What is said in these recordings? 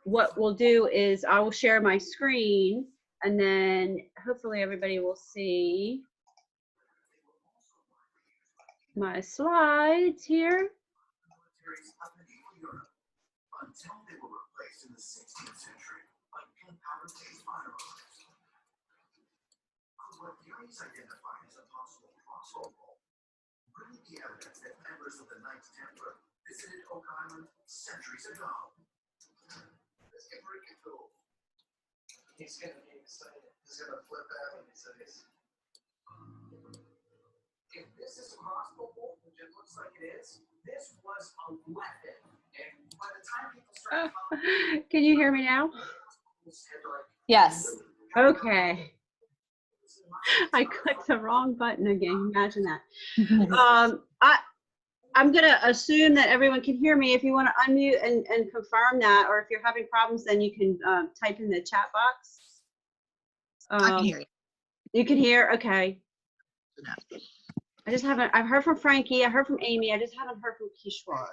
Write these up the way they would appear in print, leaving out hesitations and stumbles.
what we'll do is I will share my screen, and then hopefully everybody will see my slides here. Until they were replaced in the 16th century by gunpowder-based firearms. What theories identify as a possible crossover bring the evidence that members of the Knights Templar visited Oak Island centuries ago. Let's get Ricky cool. He's gonna be excited. He's gonna flip out when he says this. If this is a crossbow bolt, which it looks like it is, this was a weapon. And by the time people started can you hear me now? Yes. Okay. I clicked the wrong button again. Imagine that. I'm going to assume that everyone can hear me. If you want to unmute and confirm that, or if you're having problems, then you can type in the chat box. I can hear you. You can hear? Okay. I just haven't, I've heard from Frankie, I heard from Amy, I just haven't heard from Kishwar.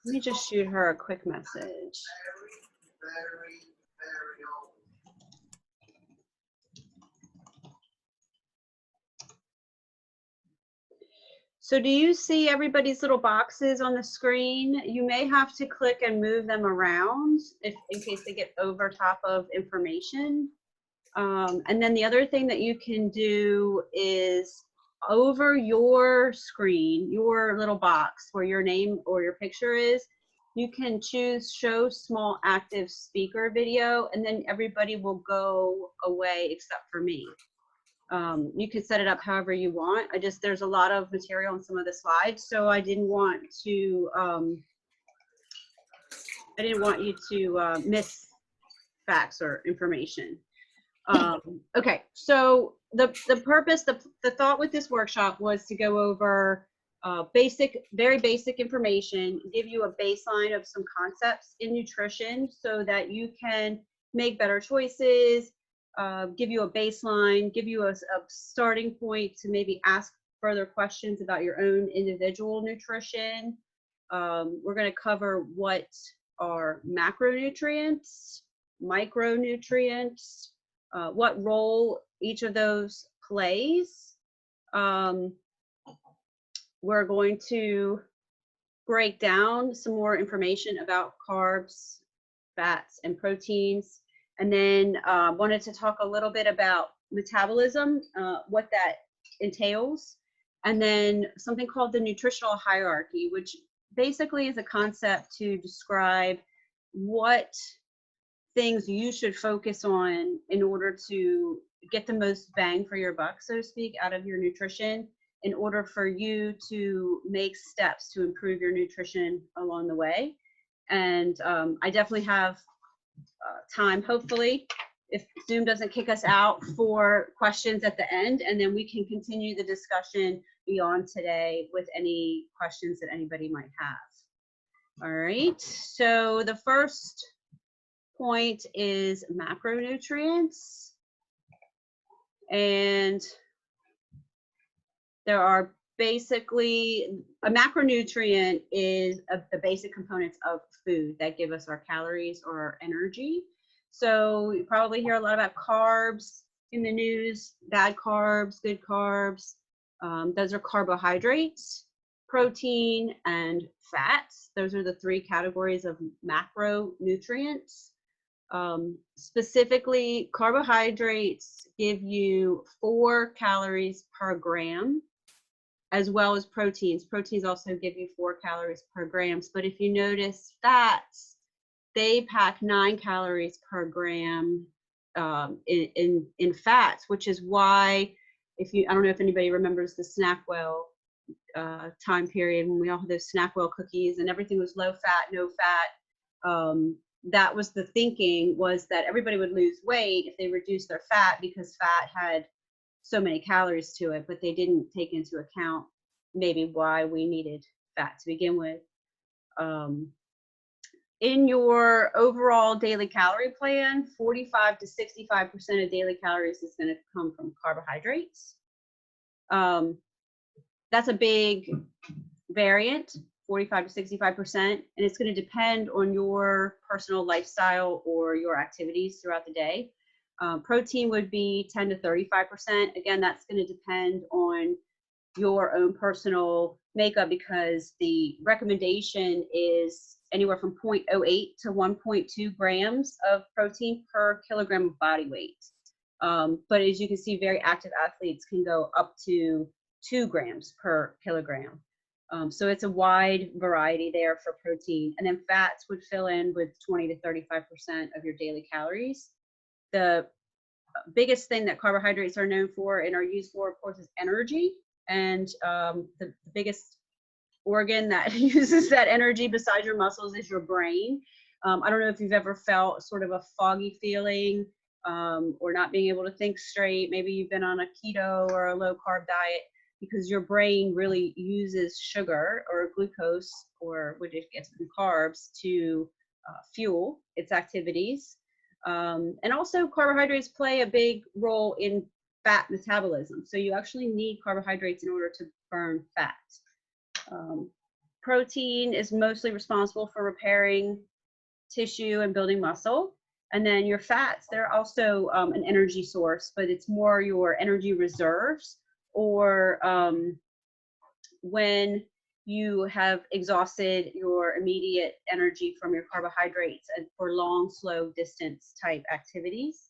Let me just shoot her a quick message. So do you see everybody's little boxes on the screen? You may have to click and move them around in case they get over top of information. And then the other thing that you can do is over your screen, your little box where your name or your picture is, you can choose show small active speaker video, and then everybody will go away except for me. You can set it up however you want. There's a lot of material on some of the slides, so I didn't want you to miss facts or information. Okay, so the purpose, the thought with this workshop was to go over very basic information, give you a baseline of some concepts in nutrition so that you can make better choices, give you a baseline, give you a starting point to maybe ask further questions about your own individual nutrition. We're going to cover what are macronutrients, micronutrients, what role each of those plays. We're going to break down some more information about carbs, fats, and proteins. And then wanted to talk a little bit about metabolism, what that entails. And then something called the nutritional hierarchy, which basically is a concept to describe what things you should focus on in order to get the most bang for your buck, so to speak, out of your nutrition, in order for you to make steps to improve your nutrition along the way. And I definitely have time, hopefully, if Zoom doesn't kick us out, for questions at the end, and then we can continue the discussion beyond today with any questions that anybody might have. All right, so the first point is macronutrients. And there are basically, a macronutrient is the basic components of food that give us our calories or our energy. So you probably hear a lot about carbs in the news, bad carbs, good carbs. Those are carbohydrates, protein, and fats. Those are the three categories of macronutrients. Specifically, carbohydrates give you 4 calories per gram, as well as proteins. Proteins also give you 4 calories per gram. But if you notice fats, they pack 9 calories per gram in fats, which is why, I don't know if anybody remembers the SnackWell time period when we all had those SnackWell cookies and everything was low fat, no fat. That was the thinking, was that everybody would lose weight if they reduced their fat because fat had so many calories to it, but they didn't take into account maybe why we needed fat to begin with. In your overall daily calorie plan, 45 to 65% of daily calories is going to come from carbohydrates. that's a big variant, 45 to 65%, and it's going to depend on your personal lifestyle or your activities throughout the day. Protein would be 10 to 35%. Again, that's going to depend on your own personal makeup, because the recommendation is anywhere from 0.08 to 1.2 grams of protein per kilogram of body weight. But as you can see, very active athletes can go up to 2 grams per kilogram. So it's a wide variety there for protein. And then fats would fill in with 20 to 35% of your daily calories. The biggest thing that carbohydrates are known for and are used for, of course, is energy. And the biggest organ that uses that energy besides your muscles is your brain. I don't know if you've ever felt sort of a foggy feeling or not being able to think straight. Maybe you've been on a keto or a low carb diet, because your brain really uses sugar or glucose, or which it gets from carbs, to fuel its activities. And also carbohydrates play a big role in fat metabolism. So you actually need carbohydrates in order to burn fat. Protein is mostly responsible for repairing tissue and building muscle. And then your fats, they're also an energy source, but it's more your energy reserves, or when you have exhausted your immediate energy from your carbohydrates and for long, slow distance type activities.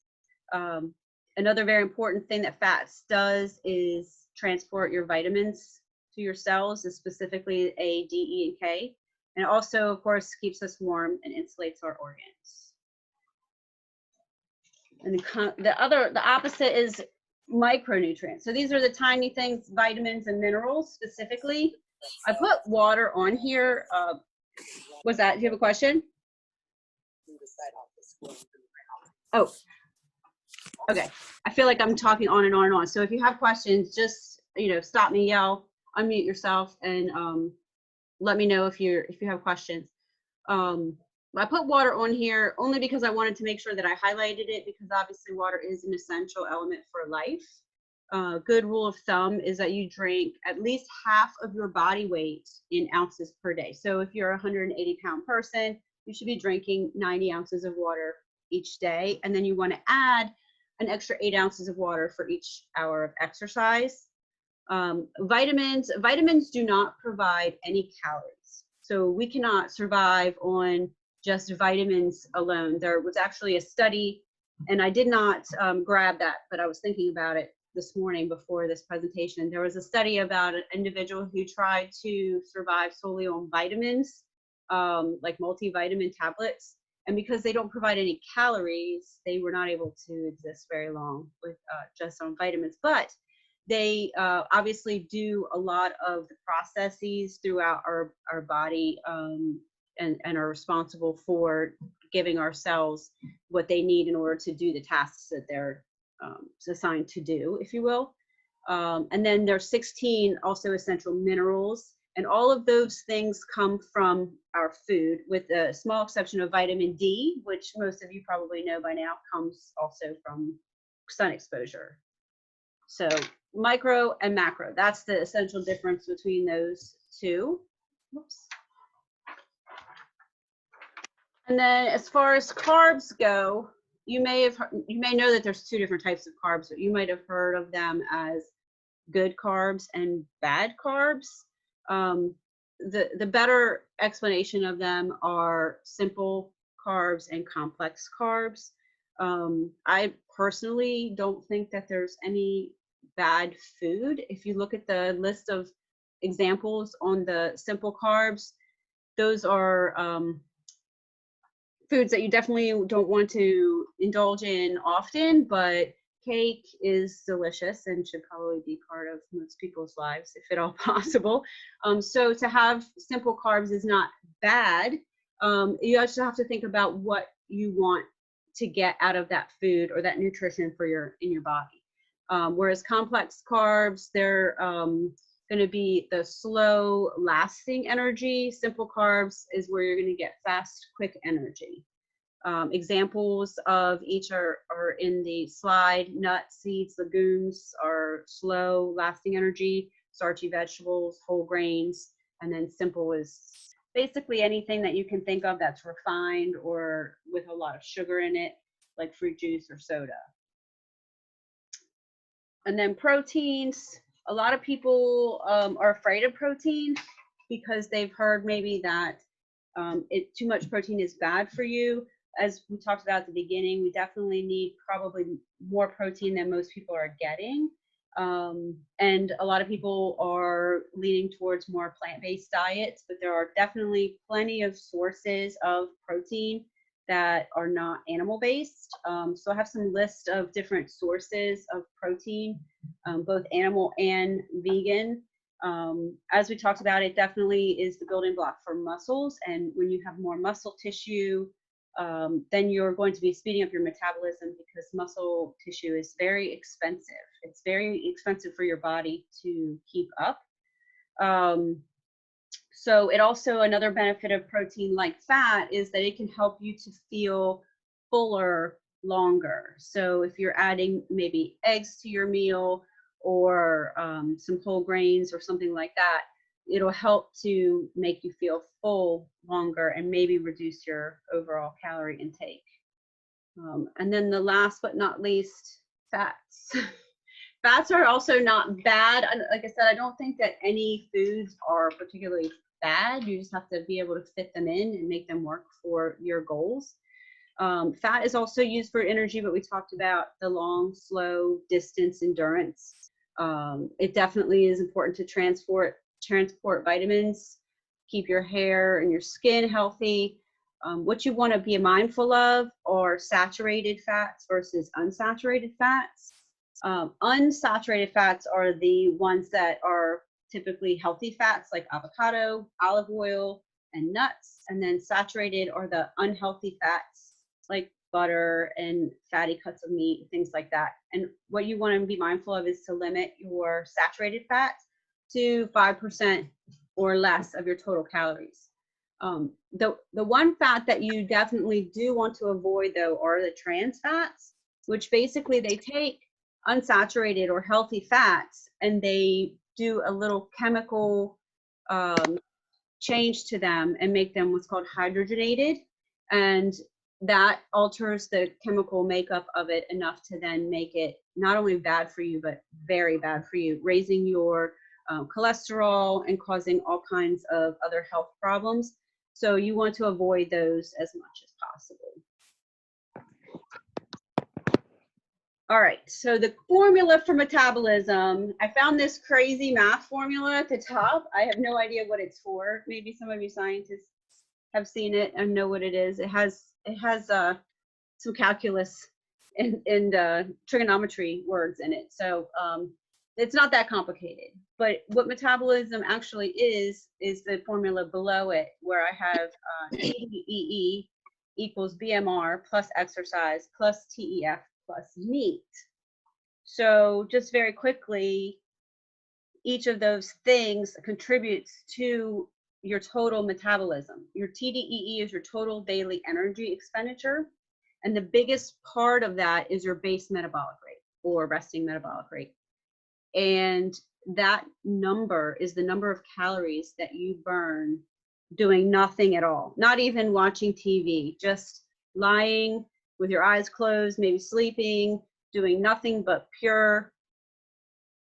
Another very important thing that fats does is transport your vitamins to your cells, and specifically A, D, E, and K. And it also, of course, keeps us warm and insulates our organs. And the opposite is micronutrients. So these are the tiny things, vitamins and minerals specifically. I put water on here. Was that, do you have a question? Oh, okay. I feel like I'm talking on and on and on. So if you have questions, just, stop me, yell, unmute yourself, and let me know if you have questions. I put water on here only because I wanted to make sure that I highlighted it, because obviously water is an essential element for life. Good rule of thumb is that you drink at least half of your body weight in ounces per day. So if you're a 180-pound person, you should be drinking 90 ounces of water each day. And then you want to add an extra 8 ounces of water for each hour of exercise. Vitamins do not provide any calories. So we cannot survive on just vitamins alone. There was actually a study, and I did not grab that, but I was thinking about it this morning before this presentation. There was a study about an individual who tried to survive solely on vitamins, like multivitamin tablets. And because they don't provide any calories, they were not able to exist very long with just on vitamins. But they obviously do a lot of the processes throughout our body, and are responsible for giving our cells what they need in order to do the tasks that they're assigned to do, if you will. And then there's 16 also essential minerals, and all of those things come from our food, with a small exception of vitamin D, which most of you probably know by now comes also from sun exposure. So micro and macro, that's the essential difference between those two. Whoops. And then as far as carbs go, you may know that there's 2 different types of carbs, but you might have heard of them as good carbs and bad carbs. The better explanation of them are simple carbs and complex carbs. I personally don't think that there's any bad food. If you look at the list of examples on the simple carbs, those are foods that you definitely don't want to indulge in often, but cake is delicious and should probably be part of most people's lives, if at all possible. So to have simple carbs is not bad. You also have to think about what you want to get out of that food or that nutrition for in your body. Whereas complex carbs, they're going to be the slow lasting energy. Simple carbs is where you're going to get fast, quick energy. Examples of each are in the slide. Nuts, seeds, legumes are slow lasting energy. starchy vegetables, whole grains, and then simple is basically anything that you can think of that's refined or with a lot of sugar in it, like fruit juice or soda. And then proteins, a lot of people are afraid of protein because they've heard maybe that too much protein is bad for you. As we talked about at the beginning, we definitely need probably more protein than most people are getting. And a lot of people are leaning towards more plant-based diets, but there are definitely plenty of sources of protein that are not animal-based. So I have some list of different sources of protein, both animal and vegan. As we talked about, it definitely is the building block for muscles. And when you have more muscle tissue, then you're going to be speeding up your metabolism because muscle tissue is very expensive. It's very expensive for your body to keep up. So it also, another benefit of protein like fat is that it can help you to feel fuller longer. So if you're adding maybe eggs to your meal or some whole grains or something like that, it'll help to make you feel full longer and maybe reduce your overall calorie intake. And then the last but not least, fats. Fats are also not bad. Like I said, I don't think that any foods are particularly bad. You just have to be able to fit them in and make them work for your goals. Fat is also used for energy, but we talked about the long, slow distance endurance. It definitely is important to transport vitamins, keep your hair and your skin healthy. What you want to be mindful of are saturated fats versus unsaturated fats. Unsaturated fats are the ones that are typically healthy fats like avocado, olive oil, and nuts. And then saturated are the unhealthy fats like butter and fatty cuts of meat, things like that. And what you want to be mindful of is to limit your saturated fats to 5% or less of your total calories. The one fat that you definitely do want to avoid, though, are the trans fats, which basically they take unsaturated or healthy fats and they do a little chemical change to them and make them what's called hydrogenated, and that alters the chemical makeup of it enough to then make it not only bad for you but very bad for you, raising your cholesterol and causing all kinds of other health problems. So you want to avoid those as much as possible. All right, so the formula for metabolism, I found this crazy math formula at the top. I have no idea what it's for. Maybe some of you scientists have seen it and know what it is. It has some calculus and trigonometry words in it. So it's not that complicated. But what metabolism actually is the formula below it, where I have TDEE equals BMR plus exercise plus TEF plus NEAT. So just very quickly, each of those things contributes to your total metabolism. Your TDEE is your total daily energy expenditure. And the biggest part of that is your base metabolic rate or resting metabolic rate. And that number is the number of calories that you burn doing nothing at all, not even watching TV, just lying with your eyes closed, maybe sleeping, doing nothing but pure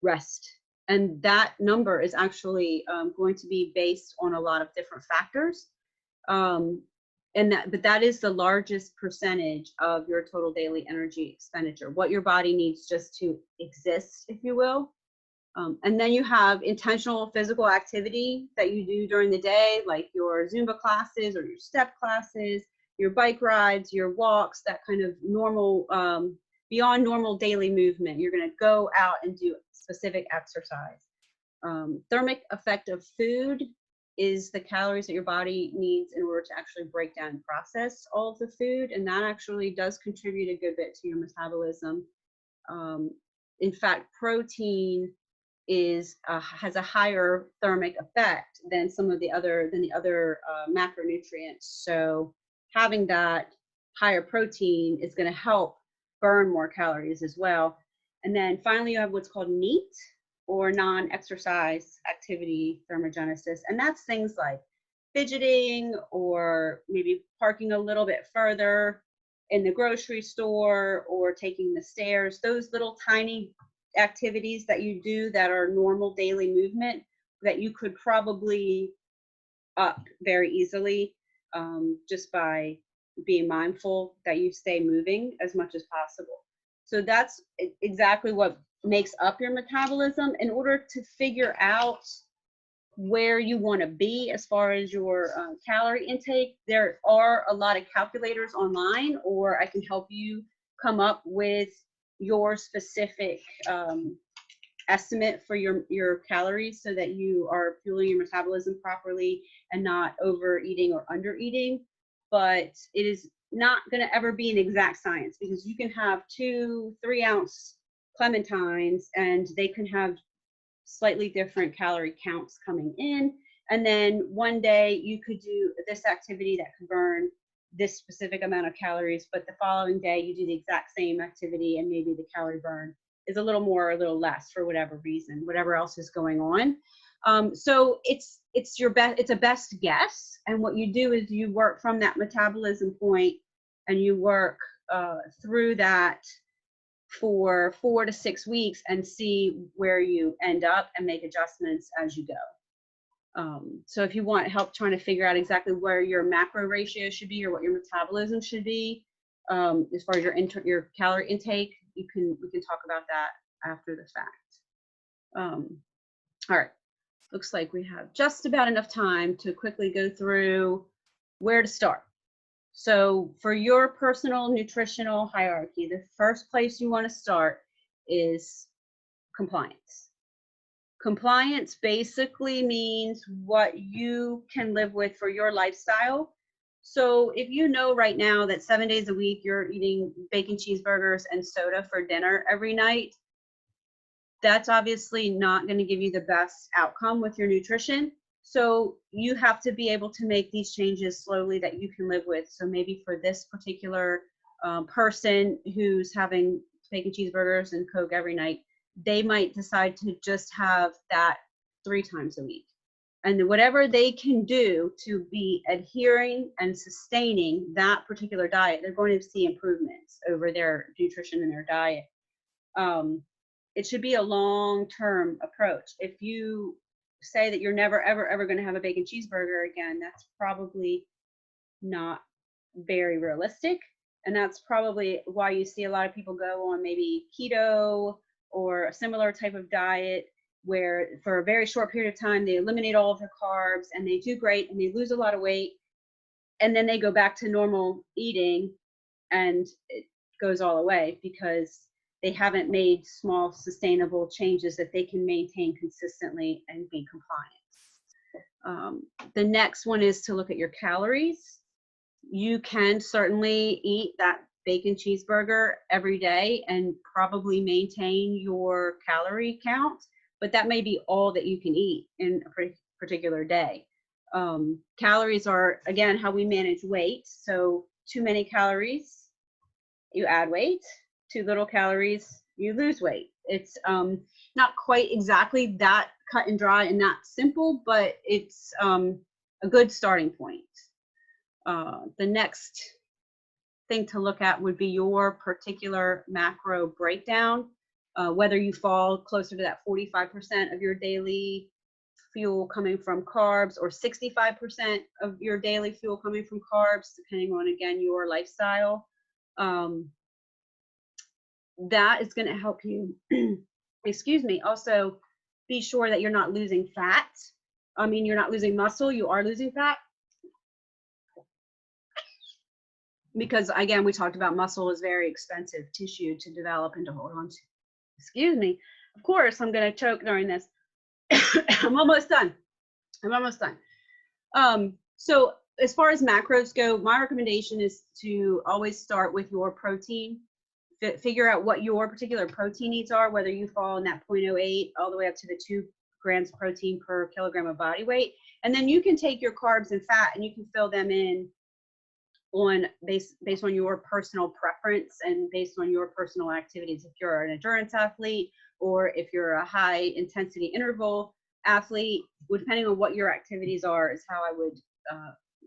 rest. And that number is actually going to be based on a lot of different factors. But that is the largest percentage of your total daily energy expenditure, what your body needs just to exist, if you will. And then you have intentional physical activity that you do during the day, like your Zumba classes or your step classes, your bike rides, your walks, that kind of normal, beyond normal daily movement. You're going to go out and do specific exercise. Thermic effect of food is the calories that your body needs in order to actually break down and process all of the food. And that actually does contribute a good bit to your metabolism. In fact, protein has a higher thermic effect than some of the other macronutrients. So having that higher protein is going to help burn more calories as well. And then finally, you have what's called NEAT, or non-exercise activity thermogenesis. And that's things like fidgeting or maybe parking a little bit further in the grocery store or taking the stairs. Those little tiny activities that you do that are normal daily movement that you could probably up very easily just by being mindful that you stay moving as much as possible. So that's exactly what makes up your metabolism. In order to figure out where you want to be as far as your calorie intake, there are a lot of calculators online, or I can help you come up with your specific estimate for your calories so that you are fueling your metabolism properly and not overeating or undereating. But it is not going to ever be an exact science, because you can have 2-3 ounce clementines and they can have slightly different calorie counts coming in. And then one day you could do this activity that could burn this specific amount of calories, but the following day you do the exact same activity and maybe the calorie burn is a little more or a little less for whatever reason, whatever else is going on. So it's a best guess. And what you do is you work from that metabolism point and you work through that for 4 to 6 weeks and see where you end up and make adjustments as you go. So if you want help trying to figure out exactly where your macro ratio should be or what your metabolism should be, as far as your calorie intake, we can talk about that after the fact. All right, looks like we have just about enough time to quickly go through where to start. So for your personal nutritional hierarchy, the first place you want to start is compliance. Compliance basically means what you can live with for your lifestyle. So if you know right now that 7 days a week you're eating bacon cheeseburgers and soda for dinner every night, that's obviously not going to give you the best outcome with your nutrition. So you have to be able to make these changes slowly that you can live with. So maybe for this particular person who's having bacon cheeseburgers and Coke every night, they might decide to just have that 3 times a week. And whatever they can do to be adhering and sustaining that particular diet, they're going to see improvements over their nutrition and their diet. It should be a long-term approach. If you say that you're never, ever going to have a bacon cheeseburger again, that's probably not very realistic. And that's probably why you see a lot of people go on maybe keto or a similar type of diet, where for a very short period of time, they eliminate all of their carbs and they do great and they lose a lot of weight. And then they go back to normal eating and it goes all away because they haven't made small sustainable changes that they can maintain consistently and be compliant. The next one is to look at your calories. You can certainly eat that bacon cheeseburger every day and probably maintain your calorie count, but that may be all that you can eat in a particular day. Calories are, again, how we manage weight. So too many calories, you add weight. Too little calories, you lose weight. It's not quite exactly that cut and dry and that simple, but it's a good starting point. The next thing to look at would be your particular macro breakdown, whether you fall closer to that 45% of your daily fuel coming from carbs or 65% of your daily fuel coming from carbs, depending on, again, your lifestyle. That is going to help you, excuse me, also be sure that you're not losing fat. I mean, you're not losing muscle, you are losing fat. Because again, we talked about muscle is very expensive tissue to develop and to hold on to. Excuse me. Of course, I'm going to choke during this. I'm almost done. So as far as macros go, my recommendation is to always start with your protein. Figure out what your particular protein needs are, whether you fall in that 0.08 all the way up to the 2 grams protein per kilogram of body weight. And then you can take your carbs and fat and you can fill them in on based on your personal preference and based on your personal activities. If you're an endurance athlete or if you're a high intensity interval athlete, depending on what your activities are, is how I would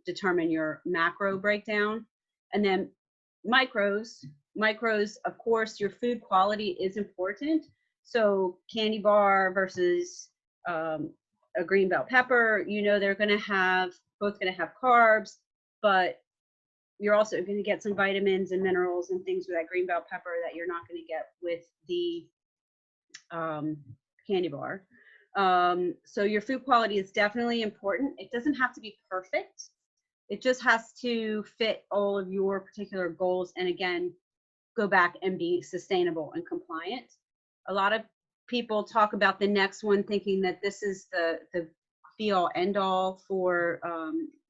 determine your macro breakdown. And then micros, of course, your food quality is important. So candy bar versus a green bell pepper, you know, they're going to have both going to have carbs, but you're also going to get some vitamins and minerals and things with that green bell pepper that you're not going to get with the candy bar. So your food quality is definitely important. It doesn't have to be perfect. It just has to fit all of your particular goals. And again, go back and be sustainable and compliant. A lot of people talk about the next one thinking that this is the be all end all for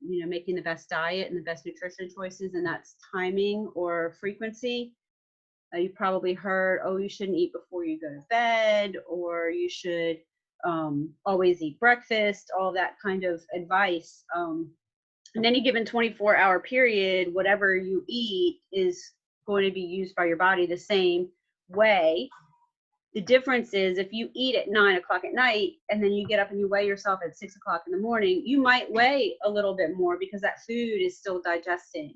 you know, making the best diet and the best nutrition choices, and that's timing or frequency. You probably heard, oh, you shouldn't eat before you go to bed, or you should always eat breakfast, all that kind of advice. In any given 24-hour period, whatever you eat is going to be used by your body the same way. The difference is if you eat at 9 o'clock at night and then you get up and you weigh yourself at 6 o'clock in the morning, you might weigh a little bit more because that food is still digesting.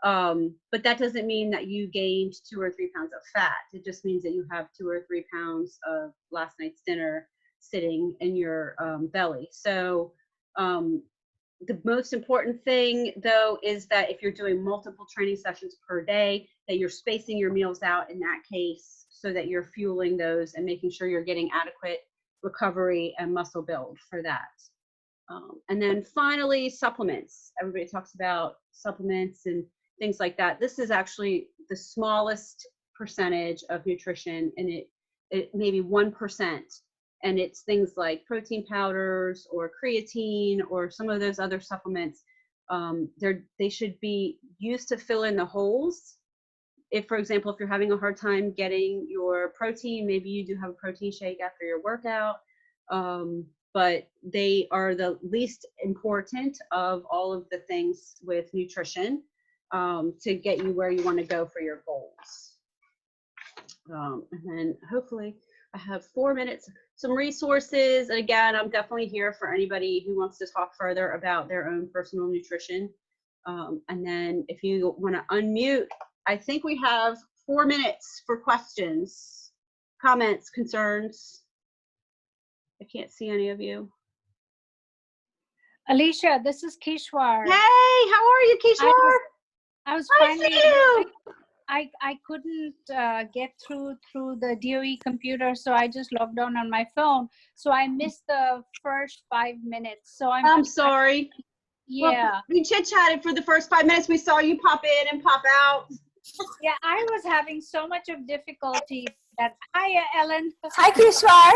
But that doesn't mean that you gained 2 or 3 pounds of fat. It just means that you have 2 or 3 pounds of last night's dinner sitting in your belly. So the most important thing, though, is that if you're doing multiple training sessions per day, that you're spacing your meals out in that case so that you're fueling those and making sure you're getting adequate recovery and muscle build for that. And then finally, supplements. Everybody talks about supplements and things like that. This is actually the smallest percentage of nutrition, and it maybe 1%. And it's things like protein powders or creatine or some of those other supplements. They should be used to fill in the holes. If, for example, if you're having a hard time getting your protein, maybe you do have a protein shake after your workout. But they are the least important of all of the things with nutrition to get you where you want to go for your goals. And then hopefully I have 4 minutes, some resources. And again, I'm definitely here for anybody who wants to talk further about their own personal nutrition. And then if you want to unmute, I think we have 4 minutes for questions, comments, concerns. I can't see any of you. Alicia, this is Kishwar. Hey, how are you, Kishwar? I was I see you. I couldn't get through the DOE computer, so I just logged on my phone. So I missed the first 5 minutes. So I'm sorry. Yeah. Well, we chit-chatted for the first 5 minutes. We saw you pop in and pop out. Yeah, I was having so much of difficulty that, hi, Ellen. Hi, Kishwar.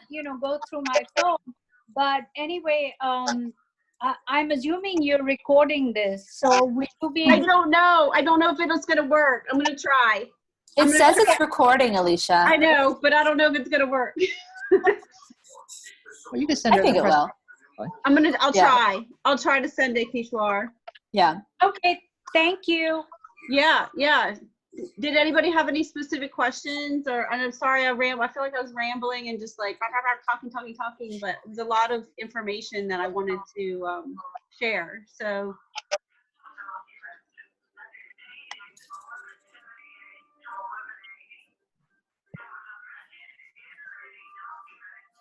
You know, go through my phone. But anyway, I'm assuming you're recording this. So will you be I don't know. I don't know if it's going to work. I'm going to try. It says it's recording, Alicia. I know, but I don't know if it's going to work. Well, you can send her. I think it will. I'll try to send it, Kishwar. Yeah. Okay. Thank you. Yeah. Did anybody have any specific questions? And I'm sorry, I feel like I was rambling and just like talking, but there's a lot of information that I wanted to share. So.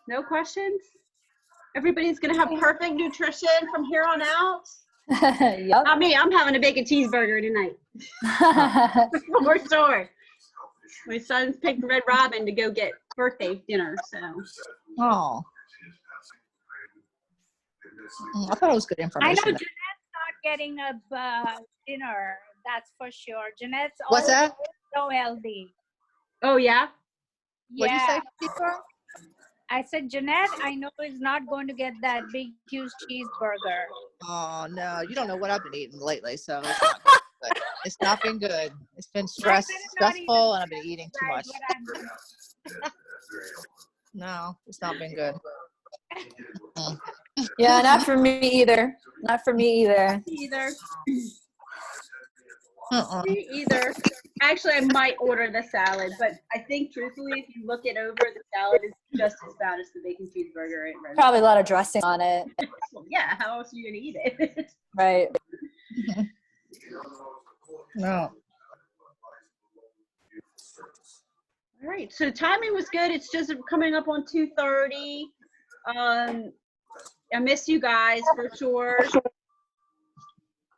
No questions? Everybody's gonna have perfect nutrition from here on out? Yep. Not me, I'm having a bacon cheeseburger tonight. For sure. My son's picked Red Robin to go get birthday dinner, so. Oh. I thought it was good I information. know Jeanette's not getting a dinner, that's for sure. Jeanette's What's that? so healthy. Oh, yeah? What'd you Yeah. say, Kishwar? I said, Jeanette, I know is not going to get that big, huge cheeseburger. Oh, no. You don't know what I've been eating lately, so it's not been good. It's been stressful, and I've been eating too much. No, it's not been good. Yeah, not for me either. Not for me either. Me either. Uh-uh. Me either. Actually, I might order the salad, but I think truthfully, if you look it over, the salad is just as bad as the bacon cheeseburger. It really Probably a lot of dressing on it. well, yeah, how else are you gonna eat it? Right. No. All right, so timing was good. It's just coming up on 2:30. I miss you guys for sure.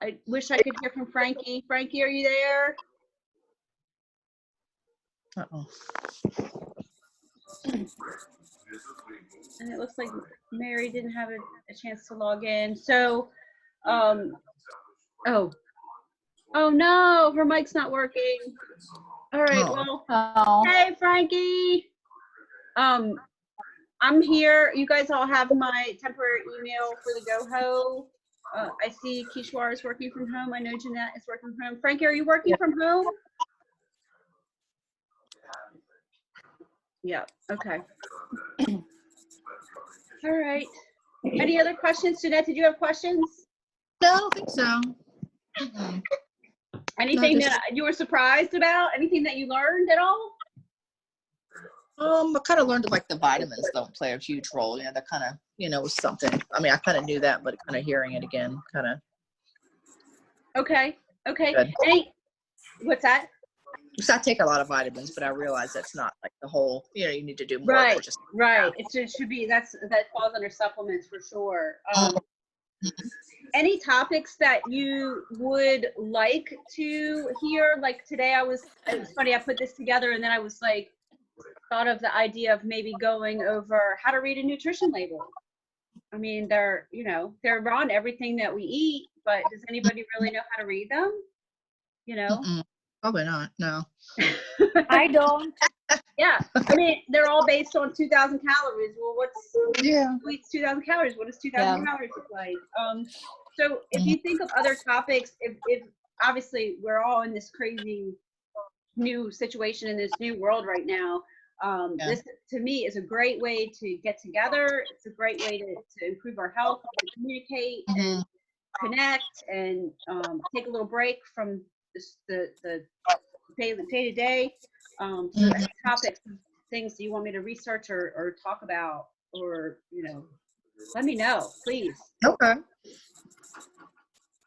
I wish I could hear from Frankie. Frankie, are you there? Uh-oh. And it looks like Mary didn't have a chance to log in. So, oh no, her mic's not working. All right, well, Oh. hey Frankie. I'm here. You guys all have my temporary email for the GoHo. I see Kishwar is working from home. I know Jeanette is working from home. Frankie, are you working from home? Yeah, okay. All right. Any other questions? Jeanette, did you have questions? No, I don't think so. Mm-mm. Anything just- that you were surprised about? Anything that you learned at all? I kind of learned that, like, the vitamins don't play a huge role. You know, that kind of, was something. I mean, I kind of knew that, but kind of hearing it again, kind of. Okay. Good. What's that? Because I take a lot of vitamins, but I realize that's not like the whole. You need to do more Right, than just. right. It should be, that falls under supplements for sure. Any topics that you would like to hear? Like today it was funny, I put this together and then I was like, thought of the idea of maybe going over how to read a nutrition label. I mean, they're on everything that we eat, but does anybody really know how to read them? Probably not. No. I don't. Yeah, I mean, they're all based on 2,000 calories. Well, who eats 2,000 calories? What does 2,000 calories look like? So if you think of other topics, if obviously we're all in this crazy new situation in this new world right now, this to me is a great way to get together. It's a great way to improve our health, to communicate and connect and take a little break from the day to day. So any topics, things you want me to research or talk about, or let me know, please. Okay.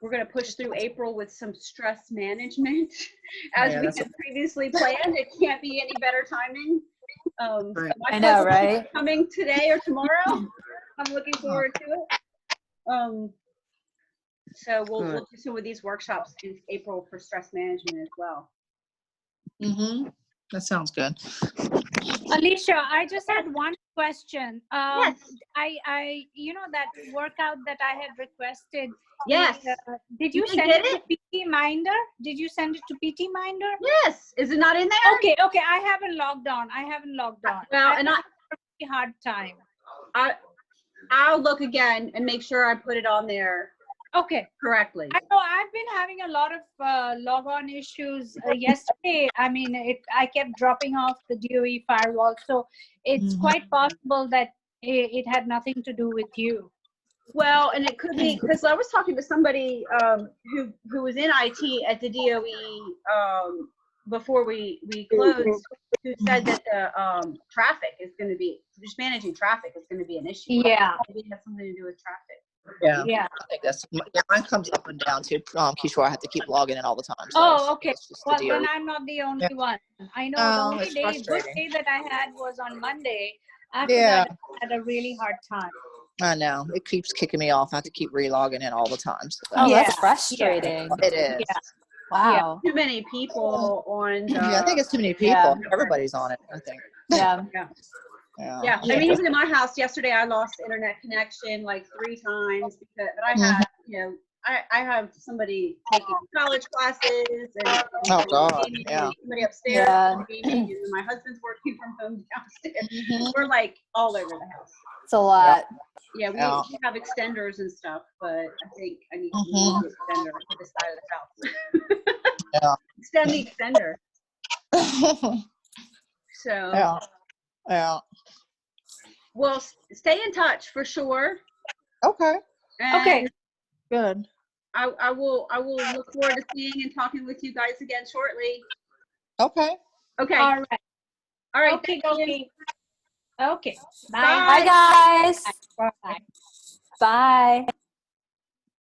We're going to push through April with some stress management as we had previously planned. It can't be any better timing. So I know, right? Coming today or tomorrow. I'm looking forward to it. So we'll do some of these workshops in April for stress management as well. That sounds good. Alicia, I just had one question. Yes. I that workout that I had requested. Yes. Did you send it to PT Minder? Did you send it to PT Minder? Yes. Is it not in there? Okay. I haven't logged on. Well, and I had a pretty hard time. I'll look again and make sure I put it on there. Okay. Correctly. I know I've been having a lot of log-on issues yesterday. I mean, I kept dropping off the DOE firewall, so it's quite possible that it had nothing to do with you. Well, and it could be because I was talking to somebody who was in IT at the DOE before we closed, who said that the traffic is going to be, just managing traffic is going to be an issue. Yeah. Maybe it has something to do with traffic. Yeah. I think mine comes up and down too. Kishore, I have to keep logging in all the time. So okay. Well, the then I'm not the only one. I know the only good day that I had was on Monday. After that, I had a really hard time. I know. It keeps kicking me off. I have to keep re-logging in all the time. So. Oh, that's frustrating. It is. Yeah. Wow. Too many people on the, I think it's too many people. Everybody's on it, I think. Yeah. Yeah, I mean, even in my house yesterday, I lost internet connection like 3 times but I had, I have somebody taking college classes and somebody upstairs gaming, and my husband's working from home downstairs. We're like all over the house. It's a lot. Yeah, we have extenders and stuff, but I think I need to move the extender to this side of the house. Extend the extender. So. Yeah. Well, stay in touch for sure. Okay. And Good. I will look forward to seeing and talking with you guys again shortly. Okay. Okay. All right. All right. Okay, thank you. okay. Okay. Bye. Bye. Bye, guys. Bye. Bye.